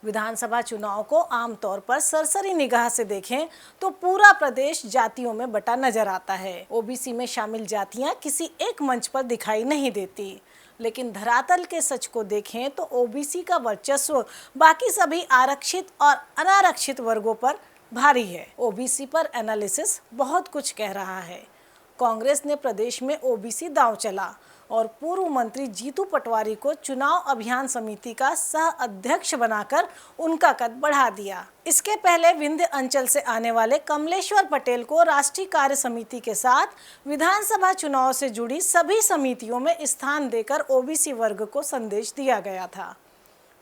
विधानसभा चुनाव को आमतौर पर सरसरी निगाह से देखें तो पूरा प्रदेश जातियों में बटा नजर आता है। ओबीसी में शामिल जातियां किसी एक मंच पर दिखाई नहीं देती, लेकिन धरातल के सच को देखें तो ओबीसी का वर्चस्व बाकी सभी आरक्षित और अनारक्षित वर्गों पर भारी है। ओबीसी पर एनालिसिस बहुत कुछ कह रहा है। कांग्रेस ने प्रदेश में ओबीसी दांव चला और पूर्व मंत्री जीतू पटवारी को चुनाव अभियान समिति का सह अध्यक्ष बनाकर उनका कद बढ़ा दिया। इसके पहले विंध्य अंचल से आने वाले कमलेश्वर पटेल को राष्ट्रीय कार्य समिति के साथ विधानसभा चुनाव से जुड़ी सभी समितियों में स्थान देकर ओबीसी वर्ग को संदेश दिया गया था।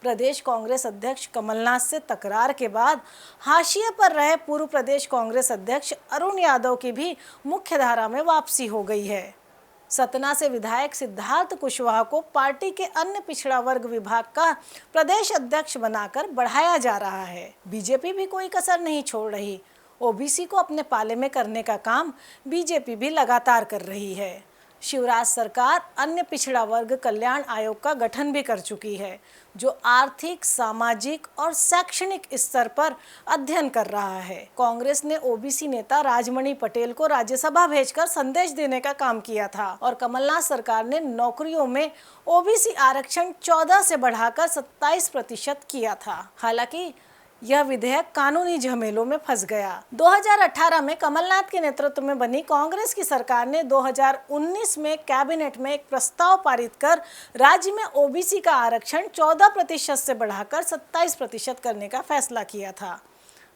प्रदेश कांग्रेस अध्यक्ष कमलनाथ से तकरार के बाद हाशिए पर रहे पूर्व प्रदेश कांग्रेस अध्यक्ष अरुण यादव की भी मुख्यधारा में वापसी हो गई है। सतना से विधायक सिद्धार्थ कुशवाहा को पार्टी के अन्य पिछड़ा वर्ग विभाग का प्रदेश अध्यक्ष बनाकर बढ़ाया जा रहा है। बीजेपी भी कोई कसर नहीं छोड़ रही। ओबीसी को अपने पाले में करने का काम बीजेपी भी लगातार कर रही है। शिवराज सरकार अन्य पिछड़ा वर्ग कल्याण आयोग का गठन भी कर चुकी है, जो आर्थिक, सामाजिक और शैक्षणिक स्तर पर अध्ययन कर रहा है। कांग्रेस ने ओबीसी नेता राजमणि पटेल को राज्यसभा भेजकर संदेश देने का काम किया था और कमलनाथ सरकार ने नौकरियों में ओबीसी आरक्षण 14 से बढ़ाकर 27% किया था। हालांकि यह विधेयक कानूनी झमेलों में फंस गया। 2018 में कमलनाथ के नेतृत्व में बनी कांग्रेस की सरकार ने 2019 में कैबिनेट में एक प्रस्ताव पारित कर राज्य में ओबीसी का आरक्षण 14% से बढ़ाकर 27% करने का फैसला किया था।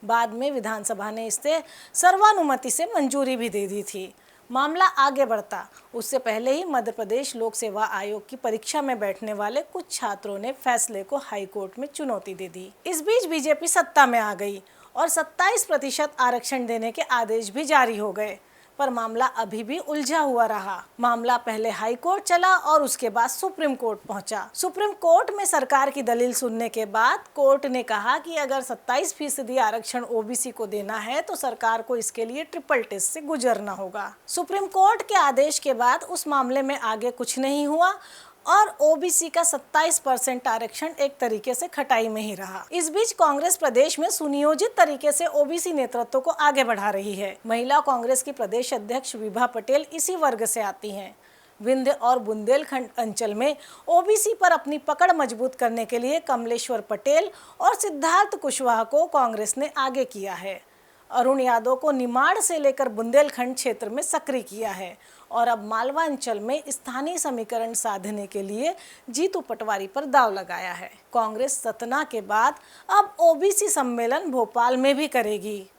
बाद में विधानसभा ने इसे सर्वानुमति से मंजूरी भी दे दी थी। मामला आगे बढ़ता उससे पहले ही मध्य प्रदेश लोक सेवा आयोग की परीक्षा में बैठने वाले कुछ छात्रों ने फैसले को हाई कोर्ट में चुनौती दे दी। इस बीच बीजेपी सत्ता में आ गई और 27% आरक्षण देने के आदेश भी जारी हो गए, पर मामला अभी भी उलझा हुआ रहा। मामला पहले हाई कोर्ट चला और उसके बाद सुप्रीम कोर्ट पहुंचा। सुप्रीम कोर्ट में सरकार की दलील सुनने के बाद कोर्ट ने कहा कि अगर 27% आरक्षण ओबीसी को देना है तो सरकार को इसके लिए ट्रिपल टेस्ट से गुजरना होगा। सुप्रीम कोर्ट के आदेश के बाद उस मामले में आगे कुछ नहीं हुआ और ओबीसी का 27% आरक्षण एक तरीके से खटाई में ही रहा। इस बीच कांग्रेस प्रदेश में सुनियोजित तरीके से ओबीसी नेतृत्व को आगे बढ़ा रही है। महिला कांग्रेस की प्रदेश अध्यक्ष विभा पटेल इसी वर्ग से आती हैं। विंध्य और बुंदेलखंड अंचल में ओबीसी पर अपनी पकड़ मजबूत करने के लिए कमलेश्वर पटेल और सिद्धार्थ कुशवाहा को कांग्रेस ने आगे किया है। अरुण यादव को निमाड़ से लेकर बुंदेलखंड क्षेत्र में सक्रिय किया है और अब मालवा अंचल में स्थानीय समीकरण साधने के लिए जीतू पटवारी पर दांव लगाया है। कांग्रेस सतना के बाद अब ओबीसी सम्मेलन भोपाल में भी करेगी।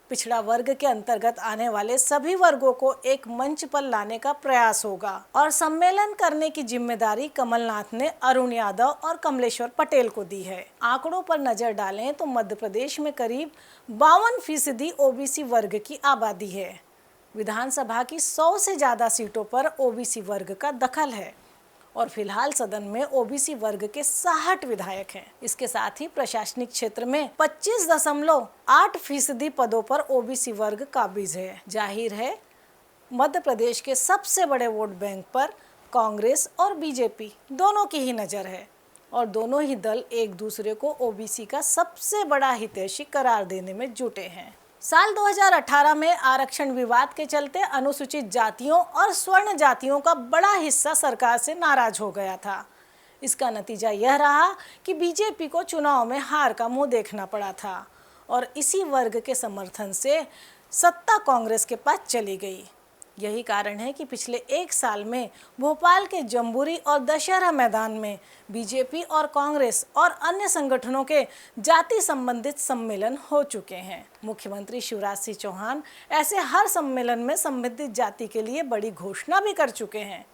पिछड़ा वर्ग के अंतर्गत आने वाले सभी वर्गों को एक मंच पर लाने का प्रयास होगा और सम्मेलन करने की जिम्मेदारी कमलनाथ ने अरुण यादव और कमलेश्वर पटेल को दी है। आंकड़ों पर नजर डालें तो मध्य प्रदेश में करीब 52% ओबीसी वर्ग की आबादी है। विधानसभा की 100 से ज्यादा सीटों पर ओबीसी वर्ग का दखल है और फिलहाल सदन में ओबीसी वर्ग के 60 विधायक हैं। इसके साथ ही प्रशासनिक क्षेत्र में 25.8% पदों पर ओबीसी वर्ग काबिज है। जाहिर है मध्य प्रदेश के सबसे बड़े वोट बैंक पर कांग्रेस और बीजेपी दोनों की ही नजर है और दोनों ही दल एक दूसरे को ओबीसी का सबसे बड़ा हितैषी करार देने में जुटे हैं। साल 2018 में आरक्षण विवाद के चलते अनुसूचित जातियों और स्वर्ण जातियों का बड़ा हिस्सा सरकार से नाराज हो गया था। इसका नतीजा यह रहा कि बीजेपी को चुनाव में हार का मुंह देखना पड़ा था और इसी वर्ग के समर्थन से सत्ता कांग्रेस के पास चली गई। यही कारण है कि पिछले एक साल में भोपाल के जम्बूरी और दशहरा मैदान में बीजेपी और कांग्रेस और अन्य संगठनों के जाति संबंधित सम्मेलन हो चुके हैं। मुख्यमंत्री शिवराज सिंह चौहान ऐसे हर सम्मेलन में संबंधित जाति के लिए बड़ी घोषणा भी कर चुके हैं।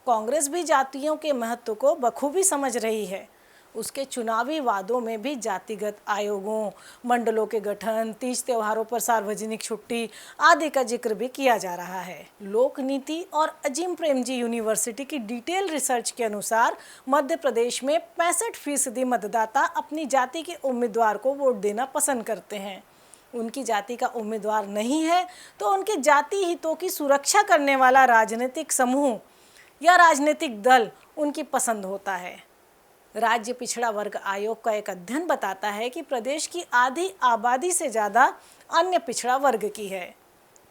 कांग्रेस भी जातियों के महत्व को बखूबी समझ रही है। उसके चुनावी वादों में भी जातिगत आयोगों, मंडलों के गठन, तीज त्योहारों पर सार्वजनिक छुट्टी आदि का जिक्र भी किया जा रहा है। लोक नीति और अजीम प्रेमजी यूनिवर्सिटी की डिटेल रिसर्च के अनुसार मध्य प्रदेश में 65% मतदाता अपनी जाति के उम्मीदवार को वोट देना पसंद करते हैं। उनकी जाति का उम्मीदवार नहीं है तो उनके जाति हितों की सुरक्षा करने वाला राजनीतिक समूह या राजनीतिक दल उनकी पसंद होता है। राज्य पिछड़ा वर्ग आयोग का एक अध्ययन बताता है कि प्रदेश की आधी आबादी से ज़्यादा अन्य पिछड़ा वर्ग की है।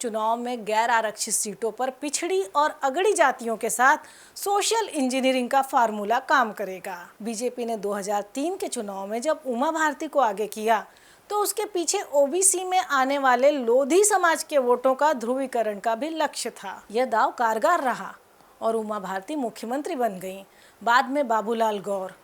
चुनाव में गैर आरक्षित सीटों पर पिछड़ी और अगड़ी जातियों के साथ सोशल इंजीनियरिंग का फार्मूला काम करेगा। बीजेपी ने 2003 के चुनाव में जब उमा भारती को आगे किया तो उसके पीछे ओबीसी में आने वाले लोधी समाज के वोटों का ध्रुवीकरण का भी लक्ष्य था। यह दांव कारगर रहा और उमा भारती मुख्यमंत्री बन गईं। बाद में बाबूलाल गौर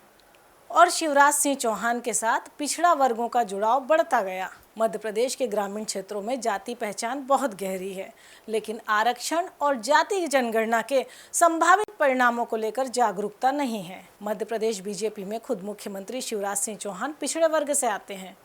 और शिवराज सिंह चौहान के साथ पिछड़ा वर्गों का जुड़ाव बढ़ता गया। मध्य प्रदेश के ग्रामीण क्षेत्रों में जाति पहचान बहुत गहरी है, लेकिन आरक्षण और जाति जनगणना के संभावित परिणामों को लेकर जागरूकता नहीं है। मध्य प्रदेश बीजेपी में खुद मुख्यमंत्री शिवराज सिंह चौहान पिछड़े वर्ग से आते हैं।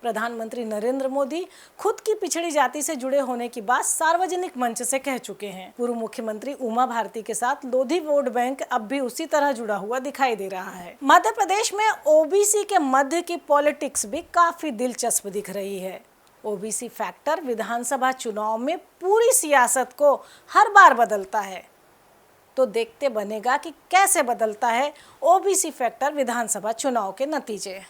प्रधानमंत्री नरेंद्र मोदी खुद की पिछड़ी जाति से जुड़े होने की बात सार्वजनिक मंच से कह चुके हैं। पूर्व मुख्यमंत्री उमा भारती के साथ लोधी वोट बैंक अब भी उसी तरह जुड़ा हुआ दिखाई दे रहा है। मध्य प्रदेश में ओबीसी के मध्य की पॉलिटिक्स भी काफी दिलचस्प दिख रही है। ओबीसी फैक्टर विधानसभा चुनाव में पूरी सियासत को हर बार बदलता है, तो देखते बनेगा कि कैसे बदलता है ओबीसी फैक्टर विधानसभा चुनाव के नतीजे।